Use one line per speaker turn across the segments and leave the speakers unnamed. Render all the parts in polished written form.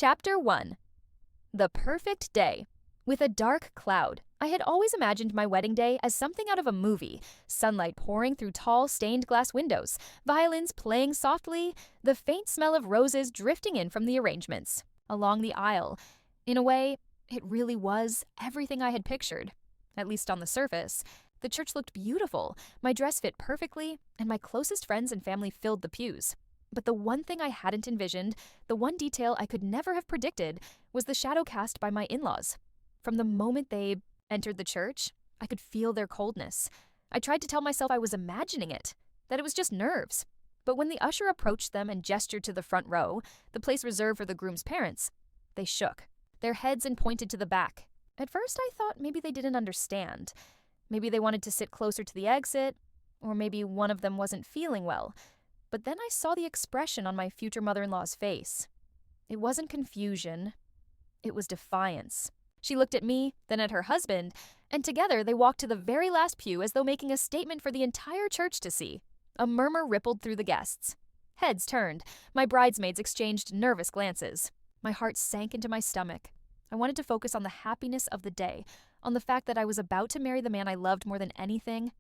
Chapter 1. The Perfect Day. With a dark cloud, I had always imagined my wedding day as something out of a movie. Sunlight pouring through tall, stained glass windows, violins playing softly, the faint smell of roses drifting in from the arrangements. Along the aisle. In a way, it really was everything I had pictured. At least on the surface. The church looked beautiful, my dress fit perfectly, and my closest friends and family filled the pews. But the one thing I hadn't envisioned, the one detail I could never have predicted, was the shadow cast by my in-laws. From the moment they entered the church, I could feel their coldness. I tried to tell myself I was imagining it, that it was just nerves. But when the usher approached them and gestured to the front row, the place reserved for the groom's parents, they shook, their heads and pointed to the back. At first I thought maybe they didn't understand. Maybe they wanted to sit closer to the exit, or maybe one of them wasn't feeling well. But then I saw the expression on my future mother-in-law's face. It wasn't confusion. It was defiance. She looked at me, then at her husband, and together they walked to the very last pew as though making a statement for the entire church to see. A murmur rippled through the guests. Heads turned. My bridesmaids exchanged nervous glances. My heart sank into my stomach. I wanted to focus on the happiness of the day, on the fact that I was about to marry the man I loved more than anything.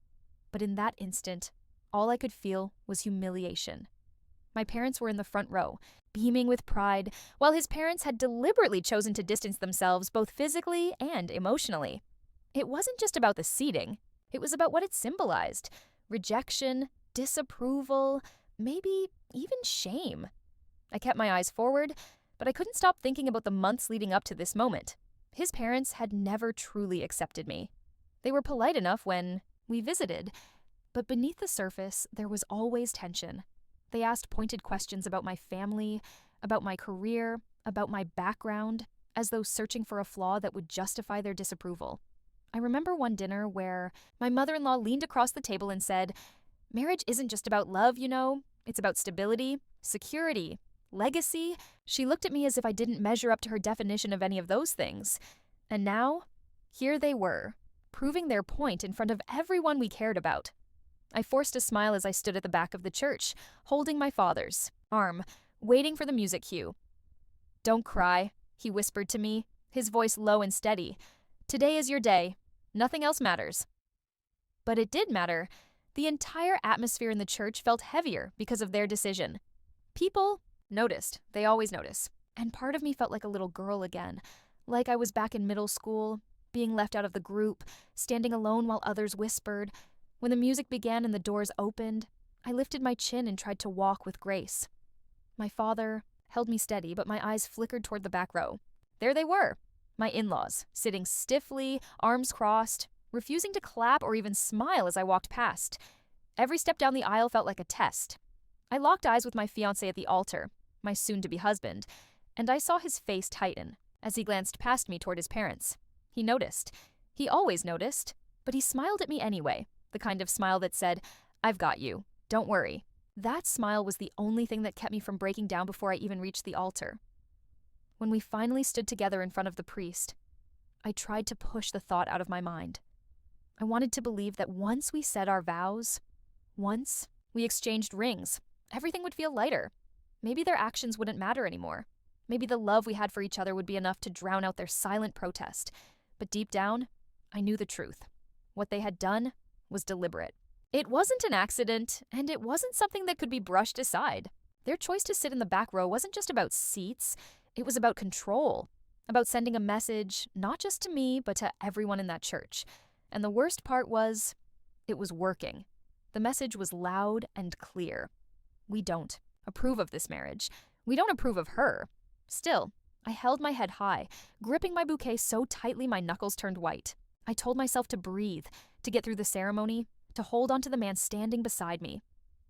But in that instant, all I could feel was humiliation. My parents were in the front row, beaming with pride, while his parents had deliberately chosen to distance themselves both physically and emotionally. It wasn't just about the seating. It was about what it symbolized. Rejection, disapproval, maybe even shame. I kept my eyes forward, but I couldn't stop thinking about the months leading up to this moment. His parents had never truly accepted me. They were polite enough when we visited, but beneath the surface, there was always tension. They asked pointed questions about my family, about my career, about my background, as though searching for a flaw that would justify their disapproval. I remember one dinner where my mother-in-law leaned across the table and said, "Marriage isn't just about love, you know. It's about stability, security, legacy." She looked at me as if I didn't measure up to her definition of any of those things. And now, here they were, proving their point in front of everyone we cared about. I forced a smile as I stood at the back of the church, holding my father's arm, waiting for the music cue. "Don't cry," he whispered to me, his voice low and steady. "Today is your day. Nothing else matters." But it did matter. The entire atmosphere in the church felt heavier because of their decision. People noticed. They always notice. And part of me felt like a little girl again, like I was back in middle school, being left out of the group, standing alone while others whispered. When the music began and the doors opened, I lifted my chin and tried to walk with grace. My father held me steady, but my eyes flickered toward the back row. There they were, my in-laws, sitting stiffly, arms crossed, refusing to clap or even smile as I walked past. Every step down the aisle felt like a test. I locked eyes with my fiancé at the altar, my soon-to-be husband, and I saw his face tighten as he glanced past me toward his parents. He noticed. He always noticed, but he smiled at me anyway. The kind of smile that said, "I've got you. Don't worry." That smile was the only thing that kept me from breaking down before I even reached the altar. When we finally stood together in front of the priest, I tried to push the thought out of my mind. I wanted to believe that once we said our vows, once we exchanged rings, everything would feel lighter. Maybe their actions wouldn't matter anymore. Maybe the love we had for each other would be enough to drown out their silent protest. But deep down, I knew the truth. What they had done was deliberate. It wasn't an accident, and it wasn't something that could be brushed aside. Their choice to sit in the back row wasn't just about seats, it was about control, about sending a message, not just to me, but to everyone in that church. And the worst part was, it was working. The message was loud and clear. We don't approve of this marriage. We don't approve of her. Still, I held my head high, gripping my bouquet so tightly my knuckles turned white. I told myself to breathe, to get through the ceremony, to hold on to the man standing beside me.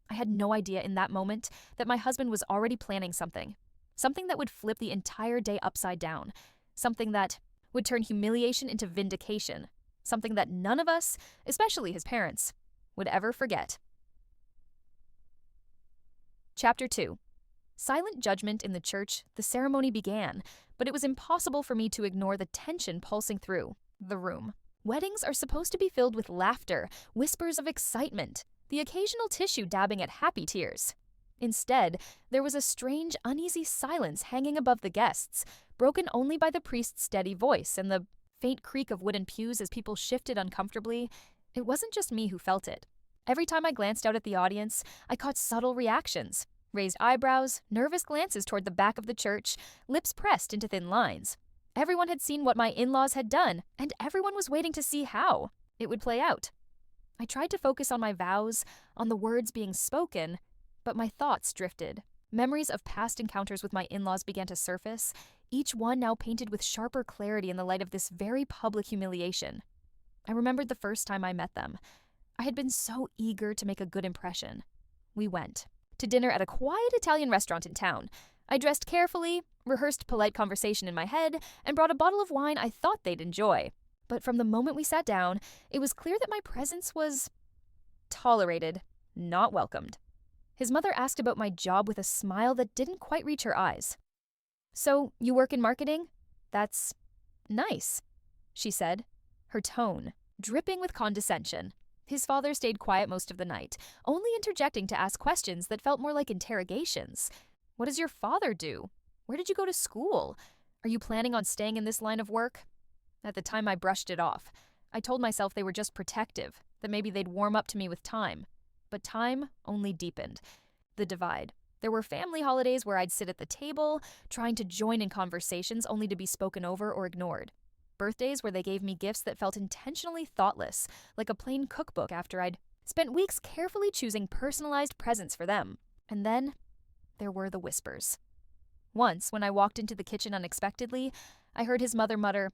I had no idea in that moment that my husband was already planning something that would flip the entire day upside down, something that would turn humiliation into vindication, something that none of us, especially his parents, would ever forget. Chapter 2. Silent judgment in the church, the ceremony began, but it was impossible for me to ignore the tension pulsing through the room. Weddings are supposed to be filled with laughter, whispers of excitement, the occasional tissue dabbing at happy tears. Instead, there was a strange, uneasy silence hanging above the guests, broken only by the priest's steady voice and the faint creak of wooden pews as people shifted uncomfortably. It wasn't just me who felt it. Every time I glanced out at the audience, I caught subtle reactions. Raised eyebrows, nervous glances toward the back of the church, lips pressed into thin lines. Everyone had seen what my in-laws had done, and everyone was waiting to see how it would play out. I tried to focus on my vows, on the words being spoken, but my thoughts drifted. Memories of past encounters with my in-laws began to surface, each one now painted with sharper clarity in the light of this very public humiliation. I remembered the first time I met them. I had been so eager to make a good impression. We went to dinner at a quiet Italian restaurant in town. I dressed carefully, rehearsed polite conversation in my head, and brought a bottle of wine I thought they'd enjoy. But from the moment we sat down, it was clear that my presence was tolerated, not welcomed. His mother asked about my job with a smile that didn't quite reach her eyes. "So, you work in marketing? That's nice," she said, her tone dripping with condescension. His father stayed quiet most of the night, only interjecting to ask questions that felt more like interrogations. "What does your father do? Where did you go to school? Are you planning on staying in this line of work?" At the time, I brushed it off. I told myself they were just protective, that maybe they'd warm up to me with time. But time only deepened the divide. There were family holidays where I'd sit at the table, trying to join in conversations only to be spoken over or ignored. Birthdays where they gave me gifts that felt intentionally thoughtless, like a plain cookbook after I'd spent weeks carefully choosing personalized presents for them. And then there were the whispers. Once, when I walked into the kitchen unexpectedly, I heard his mother mutter,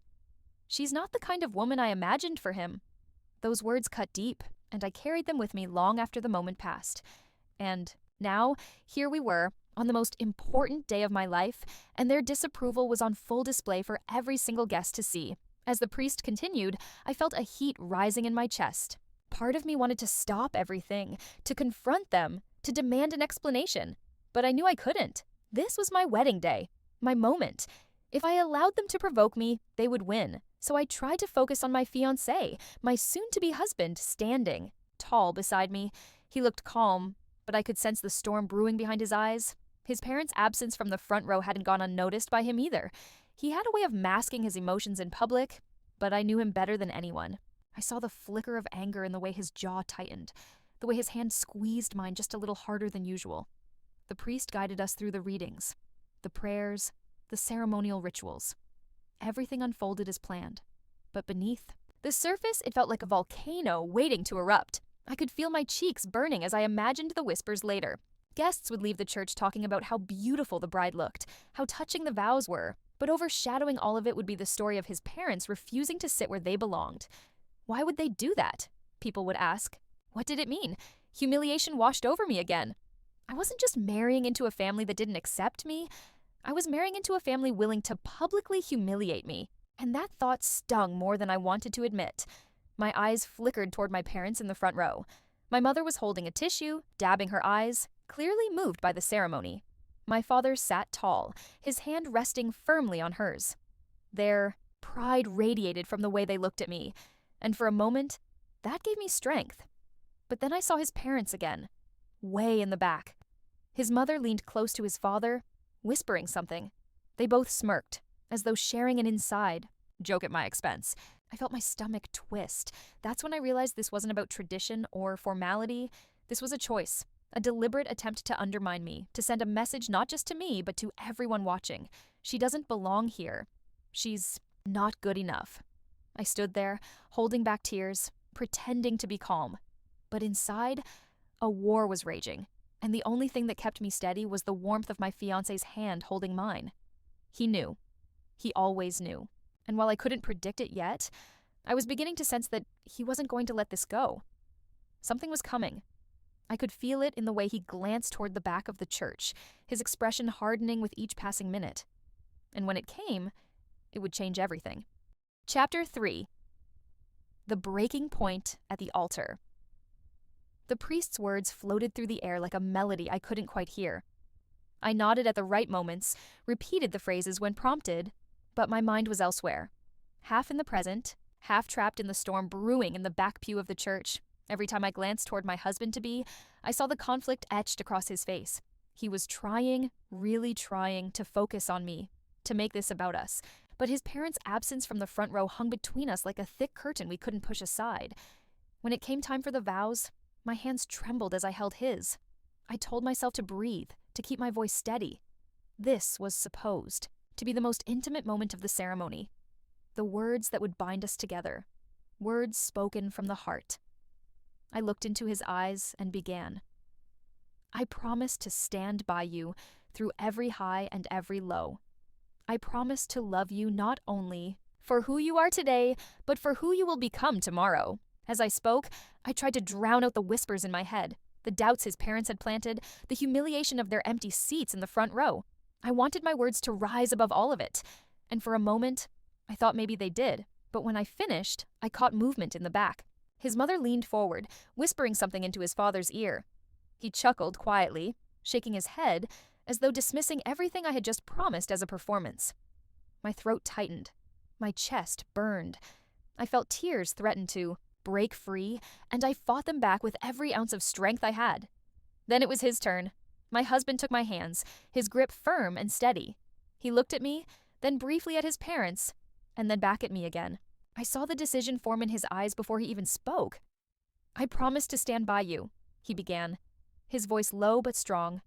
"She's not the kind of woman I imagined for him." Those words cut deep, and I carried them with me long after the moment passed. And now, here we were, on the most important day of my life, and their disapproval was on full display for every single guest to see. As the priest continued, I felt a heat rising in my chest. Part of me wanted to stop everything, to confront them, to demand an explanation. But I knew I couldn't. This was my wedding day, my moment. If I allowed them to provoke me, they would win. So I tried to focus on my fiancé, my soon-to-be husband, standing tall beside me. He looked calm, but I could sense the storm brewing behind his eyes. His parents' absence from the front row hadn't gone unnoticed by him either. He had a way of masking his emotions in public, but I knew him better than anyone. I saw the flicker of anger in the way his jaw tightened, the way his hand squeezed mine just a little harder than usual. The priest guided us through the readings, the prayers, the ceremonial rituals. Everything unfolded as planned. But beneath the surface, it felt like a volcano waiting to erupt. I could feel my cheeks burning as I imagined the whispers later. Guests would leave the church talking about how beautiful the bride looked, how touching the vows were, but overshadowing all of it would be the story of his parents refusing to sit where they belonged. Why would they do that? People would ask. What did it mean? Humiliation washed over me again. I wasn't just marrying into a family that didn't accept me. I was marrying into a family willing to publicly humiliate me. And that thought stung more than I wanted to admit. My eyes flickered toward my parents in the front row. My mother was holding a tissue, dabbing her eyes, clearly moved by the ceremony. My father sat tall, his hand resting firmly on hers. Their pride radiated from the way they looked at me, and for a moment, that gave me strength. But then I saw his parents again, way in the back. His mother leaned close to his father, whispering something. They both smirked, as though sharing an inside joke at my expense. I felt my stomach twist. That's when I realized this wasn't about tradition or formality. This was a choice. A deliberate attempt to undermine me, to send a message not just to me, but to everyone watching. She doesn't belong here. She's not good enough. I stood there, holding back tears, pretending to be calm. But inside, a war was raging, and the only thing that kept me steady was the warmth of my fiancé's hand holding mine. He knew. He always knew. And while I couldn't predict it yet, I was beginning to sense that he wasn't going to let this go. Something was coming. I could feel it in the way he glanced toward the back of the church, his expression hardening with each passing minute. And when it came, it would change everything. Chapter 3. The breaking point at the altar. The priest's words floated through the air like a melody I couldn't quite hear. I nodded at the right moments, repeated the phrases when prompted, but my mind was elsewhere. Half in the present, half trapped in the storm brewing in the back pew of the church. Every time I glanced toward my husband-to-be, I saw the conflict etched across his face. He was trying, really trying, to focus on me, to make this about us. But his parents' absence from the front row hung between us like a thick curtain we couldn't push aside. When it came time for the vows, my hands trembled as I held his. I told myself to breathe, to keep my voice steady. This was supposed to be the most intimate moment of the ceremony. The words that would bind us together. Words spoken from the heart. I looked into his eyes and began. I promise to stand by you through every high and every low. I promise to love you not only for who you are today, but for who you will become tomorrow. As I spoke, I tried to drown out the whispers in my head, the doubts his parents had planted, the humiliation of their empty seats in the front row. I wanted my words to rise above all of it, and for a moment, I thought maybe they did. But when I finished, I caught movement in the back. His mother leaned forward, whispering something into his father's ear. He chuckled quietly, shaking his head, as though dismissing everything I had just promised as a performance. My throat tightened. My chest burned. I felt tears threaten to break free, and I fought them back with every ounce of strength I had. Then it was his turn. My husband took my hands, his grip firm and steady. He looked at me, then briefly at his parents, and then back at me again. I saw the decision form in his eyes before he even spoke. I promise to stand by you, he began, his voice low but strong,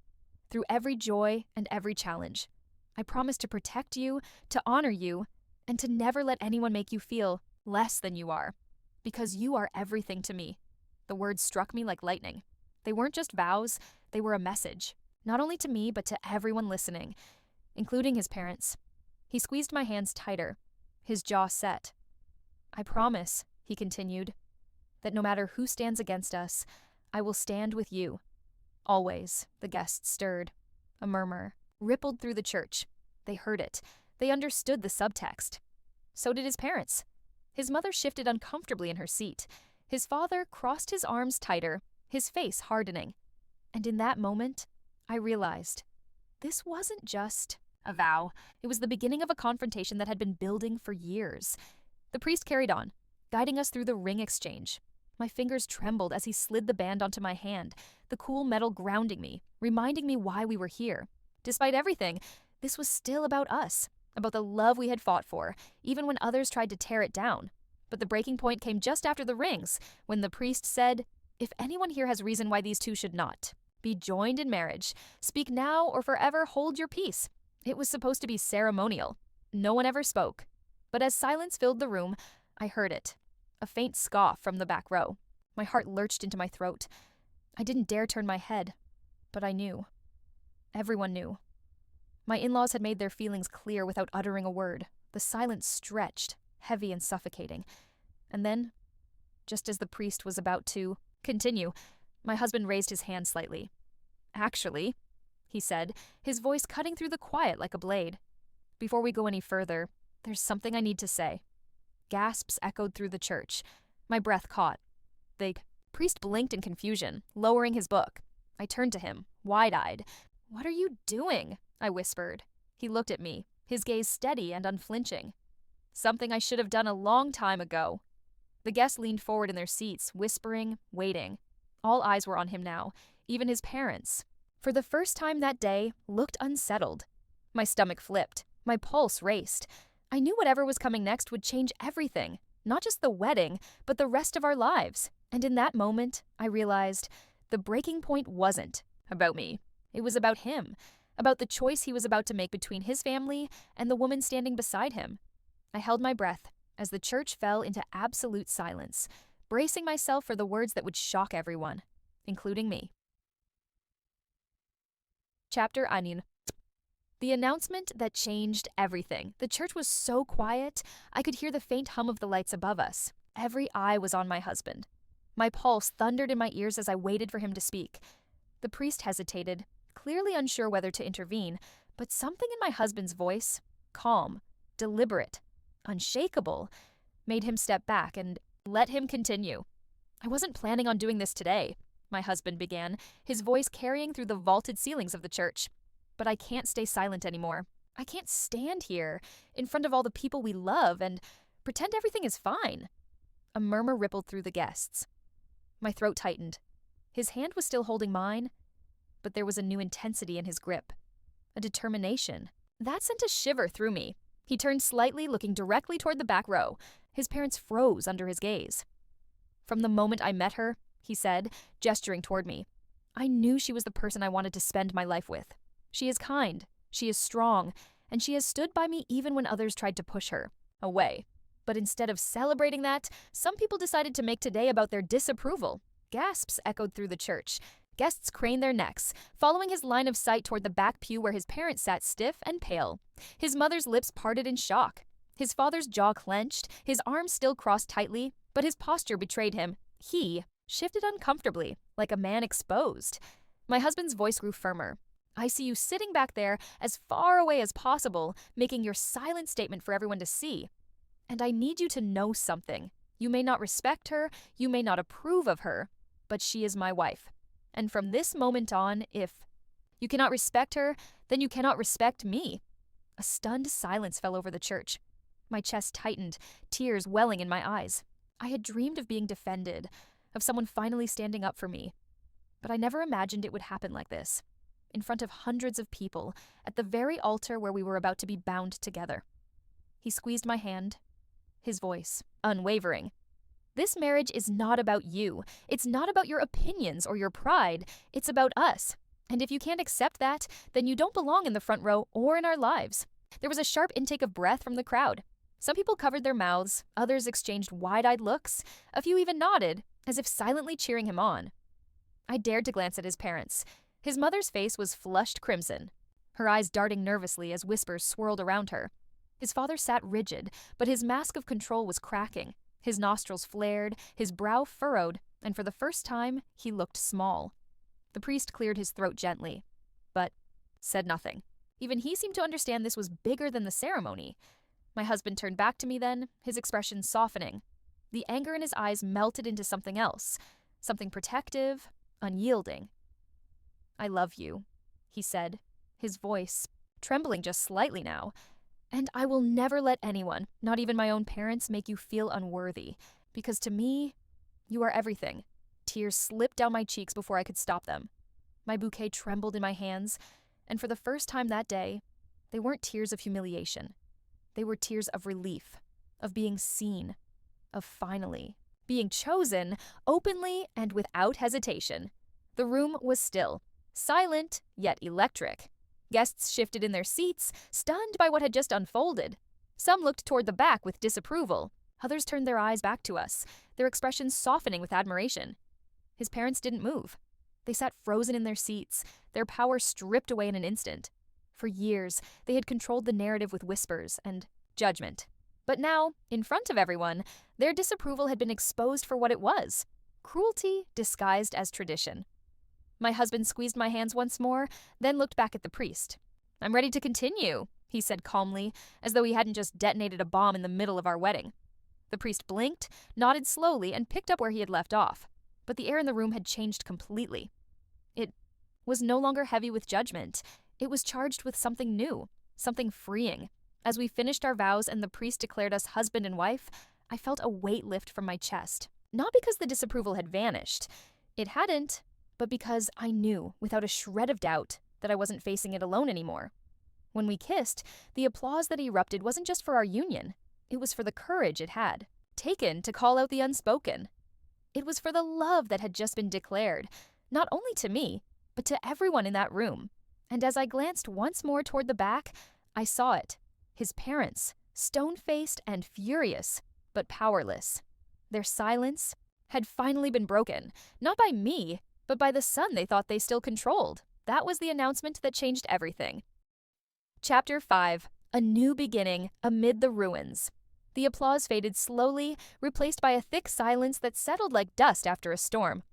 through every joy and every challenge. I promise to protect you, to honor you, and to never let anyone make you feel less than you are, because you are everything to me. The words struck me like lightning. They weren't just vows, they were a message, not only to me but to everyone listening, including his parents. He squeezed my hands tighter, his jaw set. I promise, he continued, that no matter who stands against us, I will stand with you. Always, the guests stirred. A murmur rippled through the church. They heard it. They understood the subtext. So did his parents. His mother shifted uncomfortably in her seat. His father crossed his arms tighter, his face hardening. And in that moment, I realized this wasn't just a vow. It was the beginning of a confrontation that had been building for years. The priest carried on, guiding us through the ring exchange. My fingers trembled as he slid the band onto my hand, the cool metal grounding me, reminding me why we were here. Despite everything, this was still about us, about the love we had fought for, even when others tried to tear it down. But the breaking point came just after the rings, when the priest said, "If anyone here has reason why these two should not be joined in marriage, speak now or forever hold your peace." It was supposed to be ceremonial. No one ever spoke. But as silence filled the room, I heard it. A faint scoff from the back row. My heart lurched into my throat. I didn't dare turn my head, but I knew. Everyone knew. My in-laws had made their feelings clear without uttering a word. The silence stretched, heavy and suffocating. And then, just as the priest was about to continue, my husband raised his hand slightly. "Actually," he said, his voice cutting through the quiet like a blade. "Before we go any further, there's something I need to say." Gasps echoed through the church. My breath caught. The priest blinked in confusion, lowering his book. I turned to him, wide-eyed. "What are you doing?" I whispered. He looked at me, his gaze steady and unflinching. "Something I should have done a long time ago." The guests leaned forward in their seats, whispering, waiting. All eyes were on him now, even his parents. For the first time that day, looked unsettled. My stomach flipped. My pulse raced. I knew whatever was coming next would change everything, not just the wedding, but the rest of our lives. And in that moment, I realized the breaking point wasn't about me. It was about him, about the choice he was about to make between his family and the woman standing beside him. I held my breath as the church fell into absolute silence, bracing myself for the words that would shock everyone, including me. Chapter 1. The announcement that changed everything. The church was so quiet, I could hear the faint hum of the lights above us. Every eye was on my husband. My pulse thundered in my ears as I waited for him to speak. The priest hesitated, clearly unsure whether to intervene, but something in my husband's voice, calm, deliberate, unshakable, made him step back and let him continue. "I wasn't planning on doing this today," my husband began, his voice carrying through the vaulted ceilings of the church. "But I can't stay silent anymore. I can't stand here, in front of all the people we love, and pretend everything is fine." A murmur rippled through the guests. My throat tightened. His hand was still holding mine, but there was a new intensity in his grip. A determination. That sent a shiver through me. He turned slightly, looking directly toward the back row. His parents froze under his gaze. "From the moment I met her," he said, gesturing toward me, "I knew she was the person I wanted to spend my life with. She is kind, she is strong, and she has stood by me even when others tried to push her away. But instead of celebrating that, some people decided to make today about their disapproval." Gasps echoed through the church. Guests craned their necks, following his line of sight toward the back pew where his parents sat stiff and pale. His mother's lips parted in shock. His father's jaw clenched, his arms still crossed tightly, but his posture betrayed him. He shifted uncomfortably, like a man exposed. My husband's voice grew firmer. "I see you sitting back there, as far away as possible, making your silent statement for everyone to see. And I need you to know something. You may not respect her, you may not approve of her, but she is my wife. And from this moment on, if you cannot respect her, then you cannot respect me." A stunned silence fell over the church. My chest tightened, tears welling in my eyes. I had dreamed of being defended, of someone finally standing up for me. But I never imagined it would happen like this, in front of hundreds of people, at the very altar where we were about to be bound together. He squeezed my hand, his voice unwavering. "This marriage is not about you. It's not about your opinions or your pride. It's about us. And if you can't accept that, then you don't belong in the front row or in our lives." There was a sharp intake of breath from the crowd. Some people covered their mouths, others exchanged wide-eyed looks, a few even nodded, as if silently cheering him on. I dared to glance at his parents. His mother's face was flushed crimson, her eyes darting nervously as whispers swirled around her. His father sat rigid, but his mask of control was cracking. His nostrils flared, his brow furrowed, and for the first time, he looked small. The priest cleared his throat gently, but said nothing. Even he seemed to understand this was bigger than the ceremony. My husband turned back to me then, his expression softening. The anger in his eyes melted into something else, something protective, unyielding. "I love you," he said, his voice trembling just slightly now. "And I will never let anyone, not even my own parents, make you feel unworthy, because to me, you are everything." Tears slipped down my cheeks before I could stop them. My bouquet trembled in my hands, and for the first time that day, they weren't tears of humiliation. They were tears of relief, of being seen, of finally being chosen, openly and without hesitation. The room was still, silent yet electric. Guests shifted in their seats, stunned by what had just unfolded. Some looked toward the back with disapproval. Others turned their eyes back to us, their expressions softening with admiration. His parents didn't move. They sat frozen in their seats, their power stripped away in an instant. For years, they had controlled the narrative with whispers and judgment. But now, in front of everyone, their disapproval had been exposed for what it was: cruelty disguised as tradition. My husband squeezed my hands once more, then looked back at the priest. "I'm ready to continue," he said calmly, as though he hadn't just detonated a bomb in the middle of our wedding. The priest blinked, nodded slowly, and picked up where he had left off. But the air in the room had changed completely. It was no longer heavy with judgment. It was charged with something new, something freeing. As we finished our vows and the priest declared us husband and wife, I felt a weight lift from my chest. Not because the disapproval had vanished. It hadn't. But because I knew, without a shred of doubt, that I wasn't facing it alone anymore. When we kissed, the applause that erupted wasn't just for our union. It was for the courage it had taken to call out the unspoken. It was for the love that had just been declared, not only to me, but to everyone in that room. And as I glanced once more toward the back, I saw it. His parents, stone-faced and furious, but powerless. Their silence had finally been broken, not by me, but by the son they thought they still controlled. That was the announcement that changed everything. Chapter 5. A New Beginning Amid the Ruins. The applause faded slowly, replaced by a thick silence that settled like dust after a storm.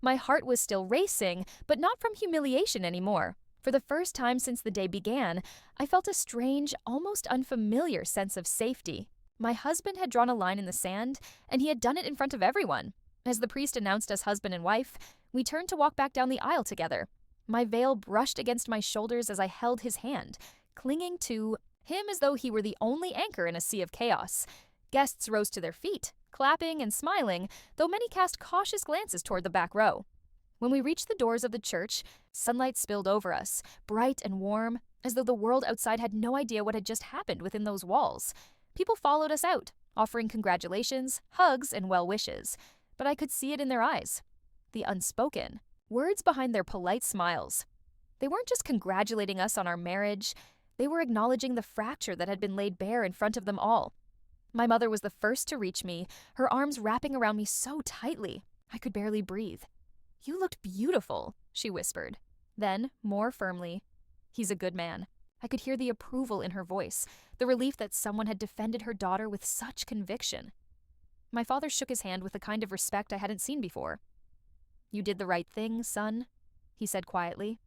My heart was still racing, but not from humiliation anymore. For the first time since the day began, I felt a strange, almost unfamiliar sense of safety. My husband had drawn a line in the sand, and he had done it in front of everyone. As the priest announced us husband and wife, we turned to walk back down the aisle together. My veil brushed against my shoulders as I held his hand, clinging to him as though he were the only anchor in a sea of chaos. Guests rose to their feet, clapping and smiling, though many cast cautious glances toward the back row. When we reached the doors of the church, sunlight spilled over us, bright and warm, as though the world outside had no idea what had just happened within those walls. People followed us out, offering congratulations, hugs, and well wishes. But I could see it in their eyes. The unspoken. Words behind their polite smiles. They weren't just congratulating us on our marriage. They were acknowledging the fracture that had been laid bare in front of them all. My mother was the first to reach me, her arms wrapping around me so tightly, I could barely breathe. "You looked beautiful," she whispered. Then, more firmly, "He's a good man." I could hear the approval in her voice, the relief that someone had defended her daughter with such conviction. My father shook his hand with a kind of respect I hadn't seen before. "You did the right thing, son," he said quietly.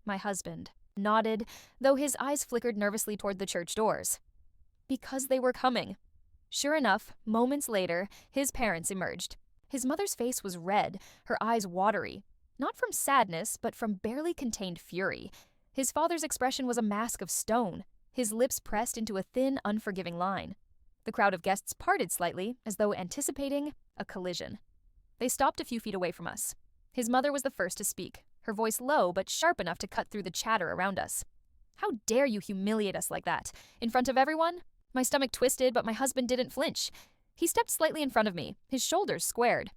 My husband nodded, though his eyes flickered nervously toward the church doors. Because they were coming. Sure enough, moments later, his parents emerged. His mother's face was red, her eyes watery, not from sadness, but from barely contained fury. His father's expression was a mask of stone, his lips pressed into a thin, unforgiving line. The crowd of guests parted slightly, as though anticipating a collision. They stopped a few feet away from us. His mother was the first to speak, her voice low but sharp enough to cut through the chatter around us. "How dare you humiliate us like that? In front of everyone?" My stomach twisted, but my husband didn't flinch. He stepped slightly in front of me, his shoulders squared.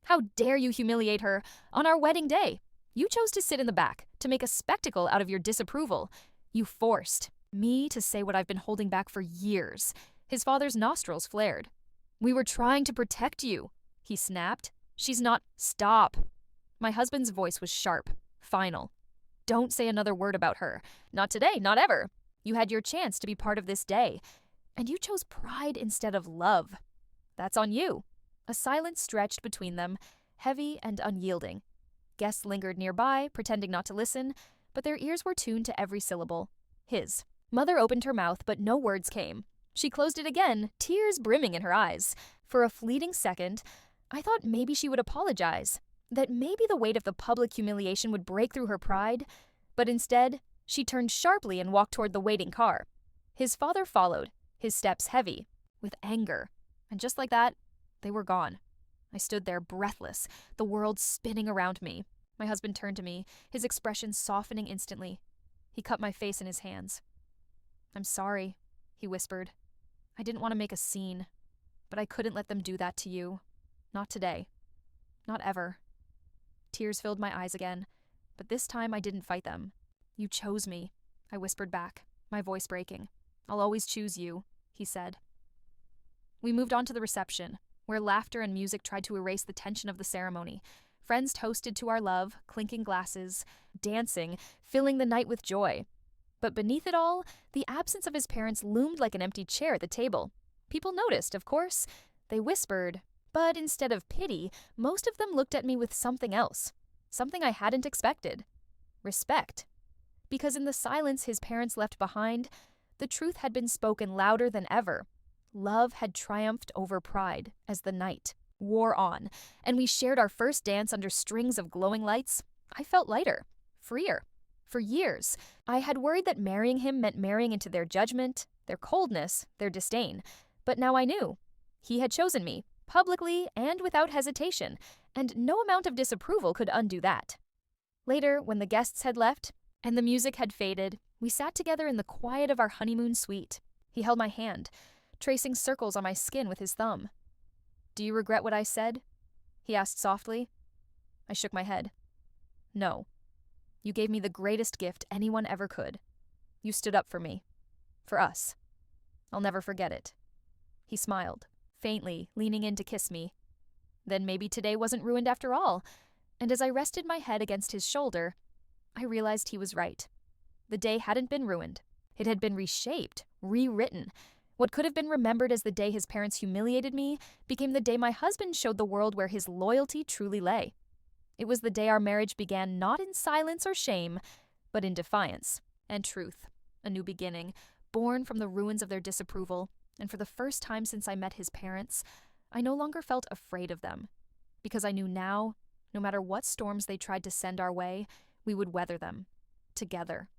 "How dare you humiliate her on our wedding day? You chose to sit in the back, to make a spectacle out of your disapproval. You forced me to say what I've been holding back for years." His father's nostrils flared. "We were trying to protect you," he snapped. "She's not—" "Stop." My husband's voice was sharp, final. "Don't say another word about her. Not today, not ever. You had your chance to be part of this day, and you chose pride instead of love. That's on you." A silence stretched between them, heavy and unyielding. Guests lingered nearby, pretending not to listen, but their ears were tuned to every syllable. His. Mother opened her mouth, but no words came. She closed it again, tears brimming in her eyes. For a fleeting second, I thought maybe she would apologize, that maybe the weight of the public humiliation would break through her pride, but instead, she turned sharply and walked toward the waiting car. His father followed, his steps heavy, with anger, and just like that, they were gone. I stood there breathless, the world spinning around me. My husband turned to me, his expression softening instantly. He cupped my face in his hands. "I'm sorry," he whispered. "I didn't want to make a scene, but I couldn't let them do that to you. Not today. Not ever." Tears filled my eyes again, but this time I didn't fight them. "You chose me," I whispered back, my voice breaking. "I'll always choose you," he said. We moved on to the reception, where laughter and music tried to erase the tension of the ceremony. Friends toasted to our love, clinking glasses, dancing, filling the night with joy. But beneath it all, the absence of his parents loomed like an empty chair at the table. People noticed, of course. They whispered, but instead of pity, most of them looked at me with something else, something I hadn't expected. Respect. Because in the silence his parents left behind, the truth had been spoken louder than ever. Love had triumphed over pride as the night wore on, and we shared our first dance under strings of glowing lights. I felt lighter, freer. For years, I had worried that marrying him meant marrying into their judgment, their coldness, their disdain. But now I knew. He had chosen me, publicly and without hesitation, and no amount of disapproval could undo that. Later, when the guests had left and the music had faded, we sat together in the quiet of our honeymoon suite. He held my hand, tracing circles on my skin with his thumb. "Do you regret what I said?" he asked softly. I shook my head. "No. You gave me the greatest gift anyone ever could. You stood up for me. For us. I'll never forget it." He smiled, faintly, leaning in to kiss me. Then maybe today wasn't ruined after all, and as I rested my head against his shoulder, I realized he was right. The day hadn't been ruined. It had been reshaped, rewritten. What could have been remembered as the day his parents humiliated me became the day my husband showed the world where his loyalty truly lay. It was the day our marriage began not in silence or shame, but in defiance and truth, a new beginning, born from the ruins of their disapproval, and for the first time since I met his parents, I no longer felt afraid of them, because I knew now, no matter what storms they tried to send our way, we would weather them, together.